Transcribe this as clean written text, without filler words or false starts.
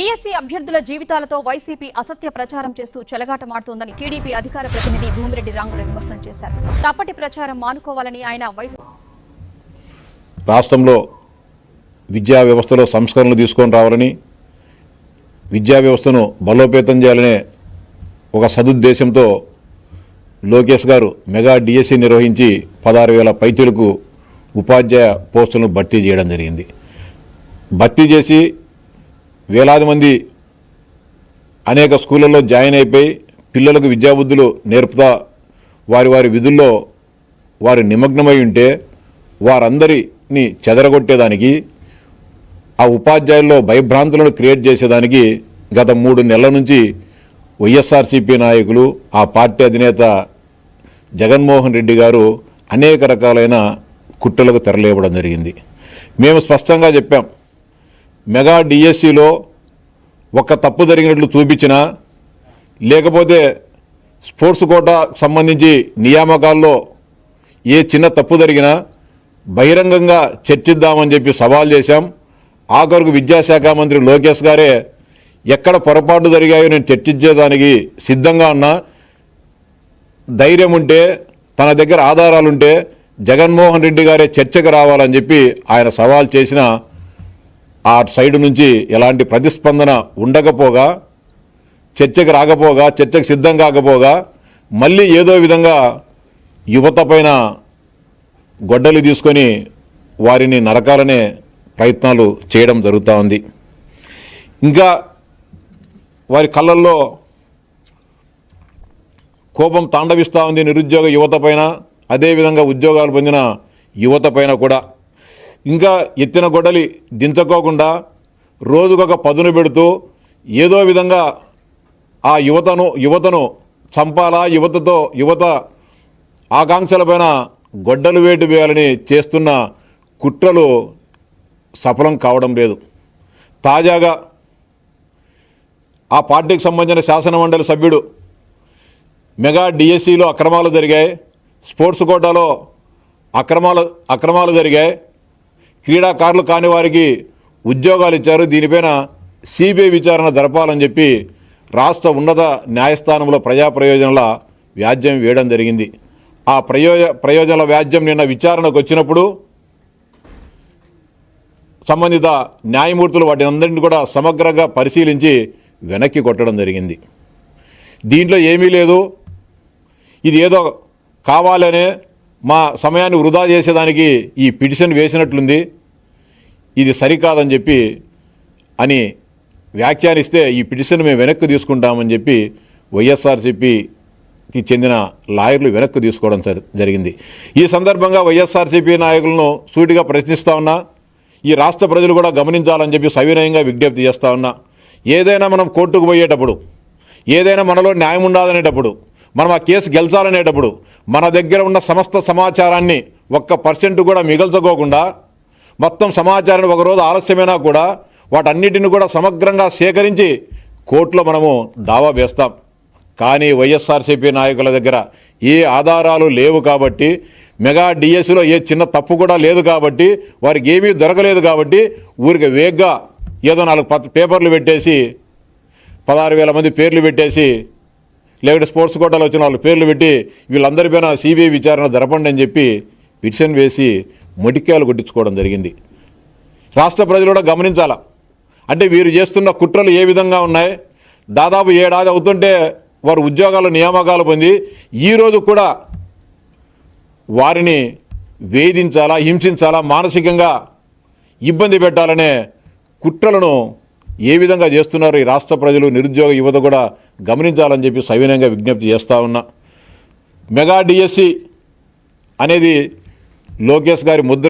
DSC అభ్యర్థుల జీవితాలతో YCP అసత్య ప్రచారం చేస్తూ చెలగాటమాడుతోందని టీడీపీ అధికార ప్రతినిధి భూమిరెడ్డి రాంగులు విమర్శలు చేశారు. తప్పటి ప్రచారం మానుకోవాలని ఆయన రాష్ట్రంలో విద్యా వ్యవస్థలో సంస్కరణలు తీసుకొని రావాలని, విద్యా వ్యవస్థను బలోపేతం చేయాలనే ఒక సదుద్దేశంతో లోకేష్ గారు మెగా డిఎస్సీ నిర్వహించి 16,000 పైచీలకు ఉపాధ్యాయ పోస్టులను భర్తీ చేయడం జరిగింది. భర్తీ చేసి వేలాది మంది అనేక స్కూళ్ళల్లో జాయిన్ అయిపోయి పిల్లలకు విద్యాబుద్ధులు నేర్పుతా వారి విధుల్లో వారు నిమగ్నమై ఉంటే వారందరినీ చెదరగొట్టేదానికి, ఆ ఉపాధ్యాయుల్లో భయభ్రాంతులను క్రియేట్ చేసేదానికి గత 3 నెలల నుంచి వైఎస్ఆర్సీపీ నాయకులు, ఆ పార్టీ అధినేత జగన్మోహన్ రెడ్డి గారు అనేక రకాలైన కుట్రలకు తెరలేవడం జరిగింది. మేము స్పష్టంగా చెప్పాం, మెగా డిఎస్సిలో ఒక తప్పు జరిగినట్లు చూపించినా, లేకపోతే స్పోర్ట్స్ కోటా సంబంధించి నియామకాల్లో ఏ చిన్న తప్పు జరిగినా బహిరంగంగా చర్చిద్దామని చెప్పి సవాల్ చేశాం. ఆఖరుకు విద్యాశాఖ మంత్రి లోకేష్ గారే ఎక్కడ పొరపాట్లు జరిగాయో నేను చర్చించేదానికి సిద్ధంగా ఉన్నా, ధైర్యం ఉంటే తన దగ్గర ఆధారాలుంటే జగన్మోహన్ రెడ్డి గారే చర్చకు రావాలని చెప్పి ఆయన సవాల్ చేసిన ఆ సైడు నుంచి ఎలాంటి ప్రతిస్పందన ఉండకపోగా, చర్చకు రాకపోగా, చర్చకు సిద్ధం కాకపోగా మళ్ళీ ఏదో విధంగా యువత పైన గొడ్డలి తీసుకొని వారిని నరకాలనే ప్రయత్నాలు చేయడం జరుగుతూ ఉంది. ఇంకా వారి కళ్ళల్లో కోపం తాండవిస్తూ ఉంది నిరుద్యోగ యువత పైన, అదేవిధంగా ఉద్యోగాలు పొందిన యువత పైన కూడా. ఇంకా ఎత్తిన గొడ్డలి దించుకోకుండా రోజుకొక పదును పెడుతూ ఏదో విధంగా ఆ యువతను చంపాలా, యువత ఆకాంక్షలపైన గొడ్డలు వేటు వేయాలని చేస్తున్న కుట్రలు సఫలం కావడం లేదు. తాజాగా ఆ పార్టీకి సంబంధించిన శాసనమండలి సభ్యుడు మెగా డిఎస్సిలో అక్రమాలు జరిగాయి, స్పోర్ట్స్ కోటాలో అక్రమాలు జరిగాయి, క్రీడాకారులు కాని వారికి ఉద్యోగాలు ఇచ్చారు, దీనిపైన సిబిఐ విచారణ జరపాలని చెప్పి రాష్ట్ర ఉన్నత న్యాయస్థానంలో ప్రజా ప్రయోజనాల వ్యాజ్యం వేయడం జరిగింది. ఆ ప్రయోజనాల వ్యాజ్యం నిన్న విచారణకు వచ్చినప్పుడు సంబంధిత న్యాయమూర్తులు వాటిని అందరినీ కూడా సమగ్రంగా పరిశీలించి వెనక్కి కొట్టడం జరిగింది. దీంట్లో ఏమీ లేదు, ఇది ఏదో కావాలనే మా సమయాన్ని వృధా చేసేదానికి ఈ పిటిషన్ వేసినట్లుంది, ఇది సరికాదని చెప్పి అని వ్యాఖ్యానిస్తే ఈ పిటిషన్ మేము వెనక్కి తీసుకుంటామని చెప్పి వైఎస్ఆర్సీపీకి చెందిన లాయర్లు వెనక్కి తీసుకోవడం జరిగింది. ఈ సందర్భంగా వైఎస్ఆర్సీపీ నాయకులను సూటిగా ప్రశ్నిస్తూ ఉన్నా, ఈ రాష్ట్ర ప్రజలు కూడా గమనించాలని చెప్పి సవినయంగా విజ్ఞప్తి చేస్తూ ఉన్నా. ఏదైనా మనం కోర్టుకు పోయేటప్పుడు, ఏదైనా మనలో న్యాయం ఉండాలనేటప్పుడు, మనం ఆ కేసు గెలిచాలనేటప్పుడు మన దగ్గర ఉన్న సమస్త సమాచారాన్ని 1% కూడా మిగల్చుకోకుండా మొత్తం సమాచారాన్ని ఒకరోజు ఆలస్యమైనా కూడా వాటన్నిటిని కూడా సమగ్రంగా సేకరించి కోర్టులో మనము దావా వేస్తాం. కానీ వైఎస్ఆర్సీపీ నాయకుల దగ్గర ఏ ఆధారాలు లేవు కాబట్టి, మెగా డిఎస్సిలో ఏ చిన్న తప్పు కూడా లేదు కాబట్టి, వారికి ఏమీ దొరకలేదు కాబట్టి ఊరికి వేగ్గా ఏదో 4 పేపర్లు పెట్టేసి 16,000 మంది పేర్లు పెట్టేసి, లేకపోతే స్పోర్ట్స్ కోటాలో వచ్చిన వాళ్ళ పేర్లు పెట్టి వీళ్ళందరిపైన సిబిఐ విచారణ జరపండి అని చెప్పి పిటిషన్ వేసి మొటిక్కాయలు కొట్టించుకోవడం జరిగింది. రాష్ట్ర ప్రజలు కూడా గమనించాలా. అంటే వీరు చేస్తున్న కుట్రలు ఏ విధంగా ఉన్నాయి. దాదాపు 7 ఏడాది అవుతుంటే వారు ఉద్యోగాలు నియామకాలు పొంది ఈరోజు కూడా వారిని వేధించాలా, హింసించాలా, మానసికంగా ఇబ్బంది పెట్టాలనే కుట్రలను ఏ విధంగా చేస్తున్నారు ఈ రాష్ట్ర ప్రజలు, నిరుద్యోగ యువత కూడా గమనించాలని చెప్పి సవినయంగా విజ్ఞప్తి చేస్తూ ఉన్నా. మెగా డిఎస్సి అనేది లోకేష్ గారి ముద్ర.